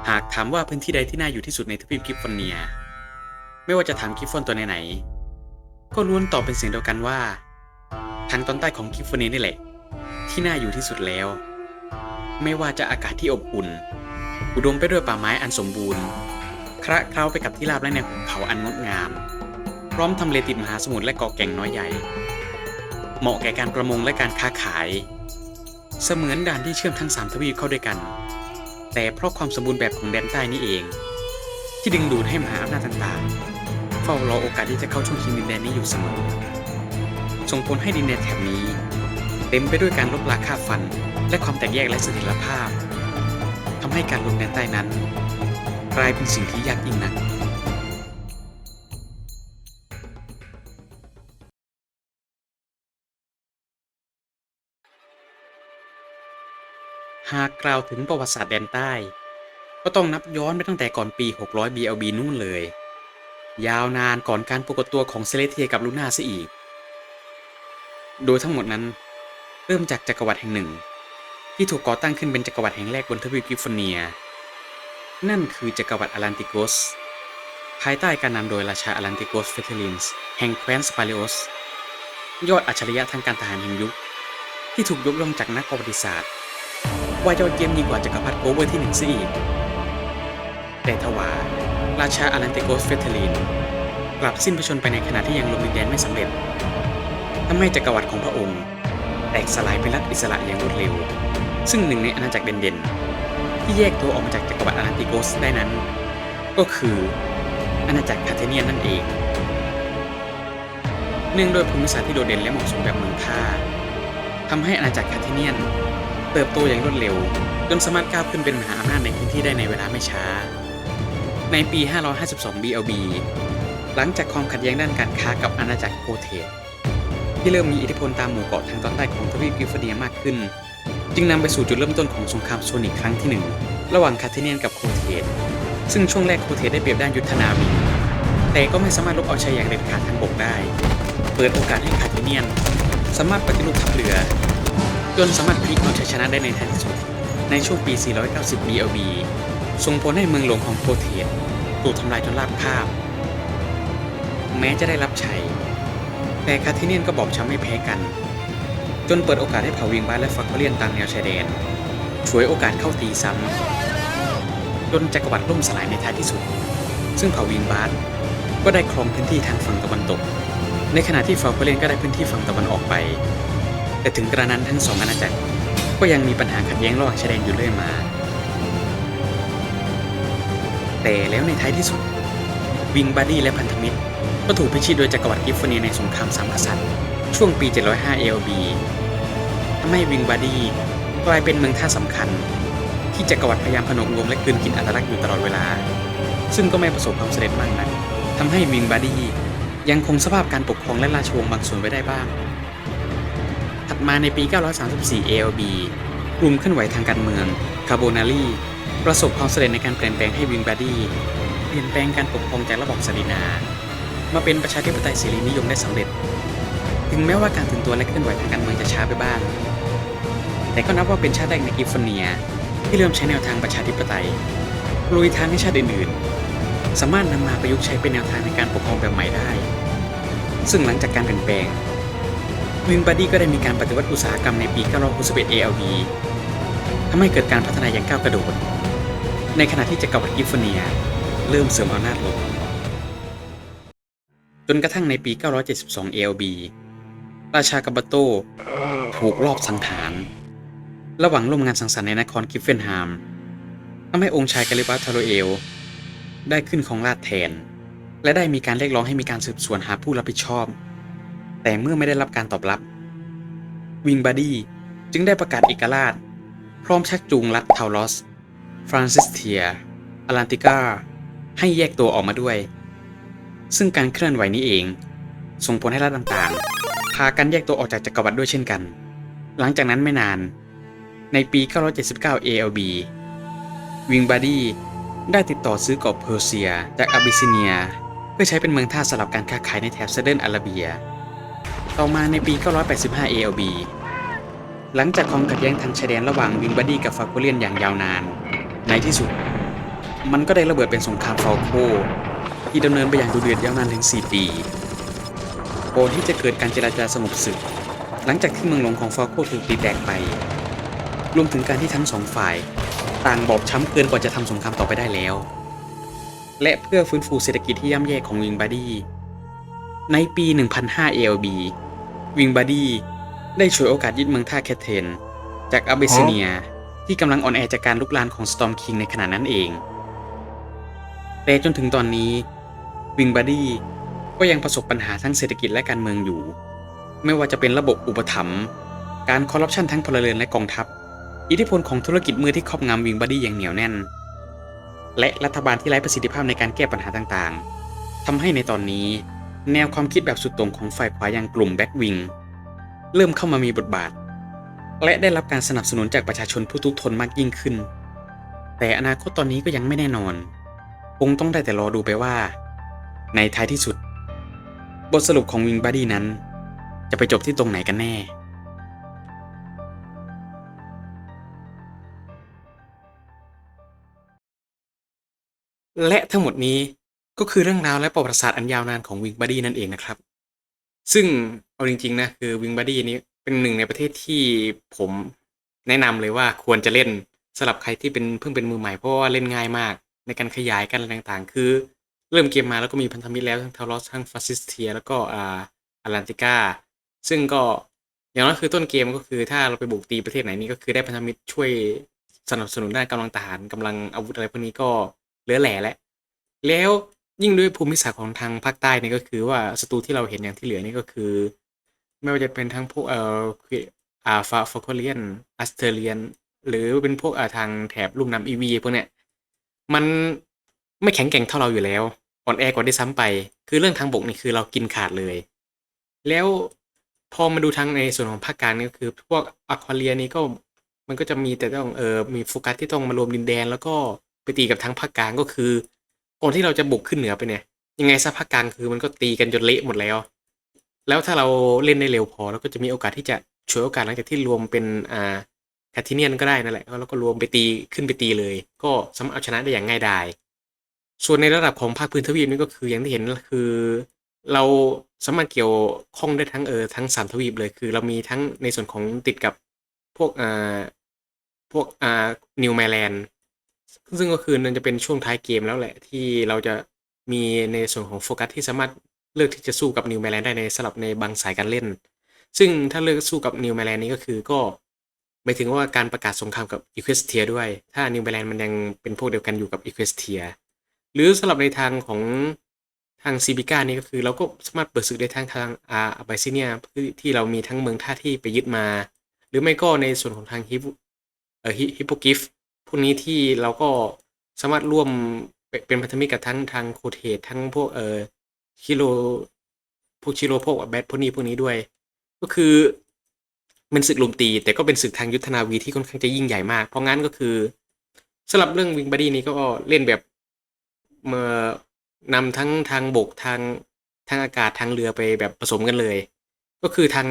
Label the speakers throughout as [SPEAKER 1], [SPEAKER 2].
[SPEAKER 1] หากถามว่าพื้นที่ใดที่น่าอยู่ที่สุดในทวีปกิฟฟอนเนียไม่ว่าจะถามกิฟฟอนตัวไหนๆก็ล้วนตอบเป็นเสียงเดียวกันว่าทางตอนใต้ของกิฟฟอนเนียนี่แหละที่น่าอยู่ที่สุดแล้วไม่ว่าจะอากาศที่อบอุ่นอุดมไปด้วยป่าไม้อันสมบูรณ์คละเคล้าไปกับที่ราบและแนวหุบเขาอันงดงามพร้อมทำเลติดมหาสมุทรและเกาะแก่งน้อยใหญ่เหมาะแก่การประมงและการค้าขายเสมือนด่านที่เชื่อมทั้ง3ทวีปเข้าด้วยกันแต่เพราะความสมบูรณ์แบบของแดนใต้นี่เองที่ดึงดูดให้มหาอำนาจต่างๆเฝ้ารอโอกาสที่จะเข้าช่วงชิงดินแดนนี้อยู่เสมอส่งผลให้ดินแดนแถบนี้เต็มไปด้วยการลบราค่าฟันและความแตกแยกและเสถียรภาพทำให้การรวมแดนใต้นั้นกลายเป็นสิ่งที่ยากยิ่งนักหากกล่าวถึงประวัติศาสตร์แดนใต้ก็ต้องนับย้อนไปตั้งแต่ก่อนปี600 BLB นู่นเลยยาวนานก่อนการปรากฏตัวของเซเลเทียกับลูน่าซะอีกโดยทั้งหมดนั้นเริ่มจากจักรวรรดิแห่งหนึ่งที่ถูกก่อตั้งขึ้นเป็นจักรวรรดิแห่งแรกบนทวีปกิฟฟอนเนียนั่นคือจักรวรรดิอารันติโกสภายใต้การนำโดยราชาอารันติโกสเฟเทลินส์แห่งแคว้นสปาเลโอสยอดอัจฉริยะทางการทหารแห่งยุคที่ถูกยกย่องจากนักประวัติศาสตร์ว่ายอดเยี่ยมยิ่งกว่าจักรพรรดิโกเวอร์ที่1ซะอีกแต่ทว่าราชาอารันติโกสเฟเทลินกลับสิ้นพระชนม์ไปในขณะที่ยังลงดินแดนไม่สำเร็จทำให้จักรวรรดิของพระองค์แตกสลายเป็นรัฐอิสระอย่างรวดเร็วซึ่งหนึ่งในอาณาจักรเด่นๆที่แยกตัวออกมาจากจักรวรรดิอารันติโกสได้นั้นก็คืออาณาจักรคาเทเนียนนั่นเองเนื่องด้วยภูมิศาสตร์ที่โดดเด่นและเหมาะสมแบบเมืองท่าทำให้อาณาจักรคาเทเนียนเติบโตอย่างรวดเร็วจนสามารถก้าวขึ้นเป็นมหาอำนาจในพื้นที่ได้ในเวลาไม่ช้าในปี552 BLB หลังจากความขัดแย้งด้านการค้ากับอาณาจักรโคเทสที่เริ่มมีอิทธิพลตามหมู่เกาะทางตอนใต้ของทวีปกิฟฟอนเนียมากขึ้นจึงนำไปสู่จุดเริ่มต้นของสงครามโซนิกครั้งที่1ระหว่างคาเทเนียนกับโคเทสซึ่งช่วงแรกโคเทสได้เปรียบด้านยุทธนาวีแต่ก็ไม่สามารถลบเอาชัยอย่างเด็ดขาดทางบกได้เปิดโอกาสให้คาเทเนียนสามารถปฏิรูปทัพเรือจนสามารถพลิกเอาชัยชนะได้ในท้ายที่สุดในช่วงปี490 BLB ส่งผลให้เมืองหลวงของโคเทสถูกทำลายจนราบคาบแม้จะได้รับชัยแต่คาเทเนียนก็บอบช้ำไม่แพ้กันจนเปิดโอกาสให้เผ่าวิงบาสและฟักเกเลียนตามแนวชายแดนฉวยโอกาสเข้าตีซ้ำจนจักรวรรดิล่มสลายในท้ายที่สุดซึ่งเผ่าวิงบาสก็ได้ครองพื้นที่ทางฝั่งตะวันตกในขณะที่ฟักเกเลียนก็ได้พื้นที่ฝั่งตะวันออกไปแต่ถึงกระนั้นทั้งสองอาณาจักรก็ยังมีปัญหาขัดแย้งระหว่างชายแดนอยู่เรื่อยมาแต่แล้วในท้ายที่สุดวิงบาดี้และพันธมิตรก็ถูกพิชิตโดยจักรวรรดิกิฟฟอนเนียในสงครามสามกษัตริย์ช่วงปี705 ALB ทำให้วิงบาดี้กลายเป็นเมืองท่าสำคัญที่จักรวรรดิพยายามผนวกรวมและกลืนกินอัตลักษณ์อยู่ตลอดเวลาซึ่งก็ไม่ประสบความสำเร็จมากนักทำให้วิงบาดี้ยังคงสภาพการปกครองและราชวงศ์บางส่วนไว้ได้บ้างถัดมาในปี934 ALB กลุ่มเคลื่อนไหวทางการเมืองคาโบนารีประสบความสำเร็จในการเปลี่ยนแปลงให้วิงบาดี้เปลี่ยนแปลงการปกครองจากระบอบซาลินามาเป็นประชาธิปไตยเสรีนิยมได้สำเร็จถึงแม้ว่าการตื่นตัวและเคลื่อนไหวทางการเมืองจะช้าไปบ้างแต่ก็นับว่าเป็นชาติแรกในกิฟฟอนเนียที่เริ่มใช้แนวทางประชาธิปไตยลุยทางให้ชาติอื่นๆสามารถนำมาประยุกต์ใช้เป็นแนวทางในการปกครองแบบใหม่ได้ซึ่งหลังจากการเปลี่ยนแปลงวิงบาดี้ก็ได้มีการปฏิวัติอุตสาหกรรมในปี961 ALB ทำให้เกิดการพัฒนาอย่างก้าวกระโดดในขณะที่จักรวรรดิกิฟฟอนเนียเริ่มเสริมอำนาจลงจนกระทั่งในปี972 ALB ราชากาบาโตถูกลอบสังหารระหว่างร่วมงานสังสรรค์ในนครกิฟเฟนฮามทำให้องค์ชายกาลิบาทาโรเอลได้ขึ้นครองราชย์แทนและได้มีการเรียกร้องให้มีการสืบสวนหาผู้รับผิดชอบแต่เมื่อไม่ได้รับการตอบรับวิงบาดี้จึงได้ประกาศเอกราชพร้อมชักจูงรัฐทาวลอสฟรานซิสเทียอารันติกาให้แยกตัวออกมาด้วยซึ่งการเคลื่อนไหวนี้เองส่งผลให้รัฐต่างๆพากันแยกตัวออกจากจักรวรรดิด้วยเช่นกันหลังจากนั้นไม่นานในปี979 ALB วิงบาดี้ได้ติดต่อซื้อเกาะเพอร์เซียจากอาบิสซิเนียเพื่อใช้เป็นเมืองท่าสำหรับการค้าขายในแถบเซเดิร์นอาราเบียต่อมาในปี985 ALB หลังจากความขัดแย้งทางชายแดนระหว่างวิงบาดี้กับฟาโกเลียนอย่างยาวนานในที่สุด มันก็ได้ระเบิดเป็นสงครามฟอลโคที่ดำเนินไปอย่างดุเดือดยาวนานถึง 4 ปีก่อนที่จะเกิดการเจรจาสงบศึกหลังจากที่เมืองหลวงของฟอลโคถูกตีแตกไปรวมถึงการที่ทั้งสองฝ่ายต่างบอบช้ำเกินกว่าจะทำสงครามต่อไปได้แล้วและเพื่อฟื้นฟูเศรษฐกิจที่ย่ำแย่ของวิงบาดี้ในปี 1005 ALB วิงบาดี้ได้ฉวยโอกาสยึดเมืองท่าแคทเทนจากอาเบซิเนียที่กำลังอ่อนแอจากการลุกลามของสตอร์มคิงในขณะนั้นเองแต่จนถึงตอนนี้วิงบาดี้ก็ยังประสบปัญหาทั้งเศรษฐกิจและการเมืองอยู่ไม่ว่าจะเป็นระบบอุปถัมภ์การคอร์รัปชันทั้งพลเรือนและกองทัพอิทธิพลของธุรกิจมืดที่ครอบงำวิงบาดี้อย่างเหนียวแน่นและรัฐบาลที่ไร้ประสิทธิภาพในการแก้ปัญหาต่างๆทำให้ในตอนนี้แนวความคิดแบบสุดโต่งของฝ่ายขวาอย่างกลุ่มแบ็กวิงเริ่มเข้ามามีบทบาทและได้รับการสนับสนุนจากประชาชนผู้ทุกข์ทนมากยิ่งขึ้นแต่อนาคตตอนนี้ก็ยังไม่แน่นอนคงต้องได้แต่รอดูไปว่าในท้ายที่สุดบทสรุปของวิงบาดี้นั้นจะไปจบที่ตรงไหนกันแน่และทั้งหมดนี้ก็คือเรื่องราวและประวัติศาสตร์อันยาวนานของวิงบาดี้นั่นเองนะครับซึ่งเอาจริงๆนะคือวิงบาดี้นี้เป็นหนึ่งในประเทศที่ผมแนะนำเลยว่าควรจะเล่นสำหรับใครที่เพิ่งเป็นมือใหม่เพราะว่าเล่นง่ายมากในการขยายกันอะไรต่างๆคือเริ่มเกมมาแล้วก็มีพันธมิตรแล้วทั้งทารอสทั้งฟาซิสเทียแล้วก็อารันติกาซึ่งก็อย่างน้อยคือต้นเกมก็คือถ้าเราไปบุกตีประเทศไหนนี่ก็คือได้พันธมิตรช่วยสนับสนุนด้านกำลังทหารกำลังอาวุธอะไรพวกนี้ก็เหลือแหล่แล้วยิ่งด้วยภูมิศาสตร์ของทางภาคใต้นี่ก็คือว่าศัตรูที่เราเห็นอย่างที่เหลือนี่ก็คือไม่ว่าจะเป็นทั้งพวกคือฟอลโคเลียนอัสเตเรียนหรือเป็นพวกทางแถบลุ่มน้ำอีวีพวกเนี้ยมันไม่แข็งแกร่งเท่าเราอยู่แล้วอ่อนแอกว่าได้ซ้ำไปคือเรื่องทางบกนี่คือเรากินขาดเลยแล้วพอมาดูทางในส่วนของภาคกลางนี่ก็คือพวกอควาเรียนี่ก็มันก็จะมีแต่ต้องมีโฟกัสที่ต้องมารวมดินแดนแล้วก็ไปตีกับทางภาคกลางก็คือก่อนที่เราจะบุกขึ้นเหนือไปเนี่ยยังไงซะภาคกลางคือมันก็ตีกันจนเละหมดแล้วถ้าเราเล่นได้เร็วพอเราก็จะมีโอกาสที่จะฉวยโอกาสหลังจากที่รวมเป็นแคทเทเนียนก็ได้นั่นแหละแล้วก็รวมไปตีขึ้นไปตีเลยก็สามารถเอาชนะได้อย่างง่ายดายส่วนในระดับของภาคพื้นทวีปนี่ก็คืออย่างที่เห็นคือเราสามารถเกี่ยวข้องได้ทั้ง3ทวีปเลยคือเรามีทั้งในส่วนของติดกับพวกนิวแมแลนด์ซึ่งก็คือมันจะเป็นช่วงท้ายเกมแล้วแหละที่เราจะมีในส่วนของโฟกัสที่สามารถเลือกที่จะสู้กับนิวแมแลนด์ได้ในสลับในบางสายการเล่นซึ่งถ้าเลือกสู้กับนิวแมแลนด์นี้ก็คือก็หมายถึงว่าการประกาศสงครามกับอีควสเทียด้วยถ้านิวแมแลนด์มันยังเป็นพวกเดียวกันอยู่กับอีควสเทียหรือสำหรับในทางของทางซีบิก้านี่ก็คือเราก็สามารถเปิดศึกได้ทางอาไบซิเนียที่เรามีทั้งเมืองท่าที่ไปยึดมาหรือไม่ก็ในส่วนของทางฮิปโปกิฟพวกนี้ที่เราก็สามารถร่วมเป็นพันธมิตรกับทั้งทางโคเทสทั้งพวกชิโรพวกชิโรพวกแบทพวกนี้ด้วยก็คือเป็นศึกลุมตีแต่ก็เป็นศึกทางยุทธนาวีที่ค่อนข้างจะยิ่งใหญ่มากเพราะงั้นก็คือสำหรับเรื่องวิงบอดี้นี้ก็เล่นแบบเมื่อนำทั้งทางบกทางอากาศทางเรือไปแบบผสมกันเลยก็คือทา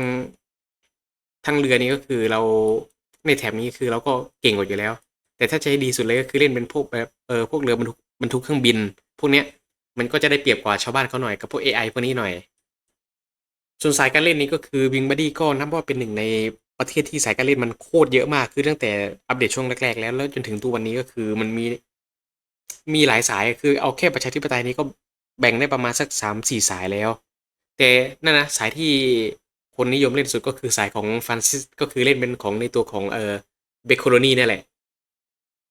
[SPEAKER 1] งเรือนี้ก็คือเราในแถบนี้คือเราก็เก่งกว่าอยู่แล้วแต่ถ้าใช้ดีสุดเลยก็คือเล่นเป็นพวกแบบพวกเรือบรรทุกเครื่องบินพวกเนี้ยมันก็จะได้เปรียบกว่าชาวบ้านเขาหน่อยกับพวก AI พวกนี้หน่อยส่วนสายการเล่นนี้ก็คือ Wing Buddy ก็นับว่าเป็นหนึ่งในประเทศที่สายการเล่นมันโคตรเยอะมากคือตั้งแต่อัปเดตช่วงแรกๆแล้วจนถึงตัววันนี้ก็คือมันมีหลายสายคือเอาแค่ประชาธิปไตยนี้ก็แบ่งได้ประมาณสัก3-4สายแล้วแต่นั่นนะสายที่คนนิยมเล่นสุดก็คือสายของฟรานซิสก็คือเล่นเป็นของในตัวของเบคโคโลนีนั่นแหละ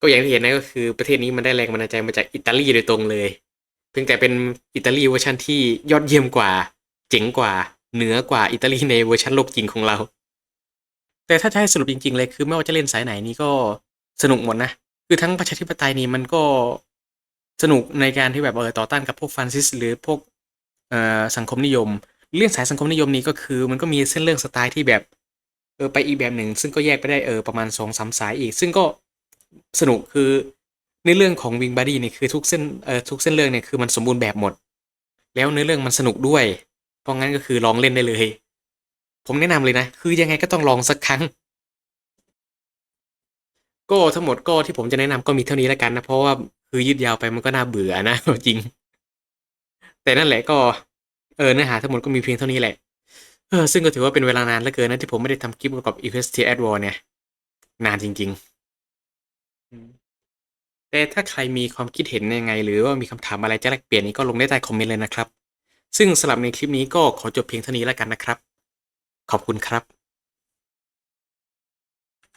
[SPEAKER 1] ก็อย่างที่เห็นนะก็คือประเทศนี้มันได้แรงบันดาลใจมาจากอิตาลีโดยตรงเลยเพียงแต่เป็นอิตาลีเวอร์ชันที่ยอดเยี่ยมกว่าเจ๋งกว่าเหนือกว่าอิตาลีในเวอร์ชันโลกจริงของเราแต่ถ้าจะให้สรุปจริงๆเลยคือไม่ว่าจะเล่นสายไหนนี่ก็สนุกหมดนะคือทั้งประชาธิปไตยนี่มันก็สนุกในการที่แบบต่อต้านกับพวกฟรานซิสหรือพวกสังคมนิยมเรื่องสายสังคมนิยมนี้ก็คือมันก็มีเส้นเรื่องสไตล์ที่แบบไปอีกแบบหนึ่งซึ่งก็แยกไปได้ประมาณ2-3สายอีกซึ่งก็สนุกคือในเรื่องของวิงบอดี้นี่คือทุกเส้นเรื่องเนี่ยคือมันสมบูรณ์แบบหมดแล้วเนื้อเรื่องมันสนุกด้วยเพราะงั้นก็คือลองเล่นได้เลยผมแนะนำเลยนะคือยังไงก็ต้องลองสักครั้งก็ทั้งหมดก็ที่ผมจะแนะนำก็มีเท่านี้แล้วกันนะเพราะว่า
[SPEAKER 2] คือยืดยาวไปมันก็น่าเบื่อนะจริงแต่นั่นแหละก็เนื้อหาทั้งหมดก็มีเพียงเท่านี้แหละซึ่งก็ถือว่าเป็นเวลานานเหลือเกินนะที่ผมไม่ได้ทำคลิปเกี่ยวกับ Equestria at War เนี่ยนานจริงๆแต่ถ้าใครมีความคิดเห็นยังไงหรือว่ามีคำถามอะไรจะแลกเปลี่ยนนี้ก็ลงได้ใต้คอมเมนต์เลยนะครับซึ่งสำหรับในคลิปนี้ก็ขอจบเพียงเท่านี้แล้วกันนะครับขอบคุณครับ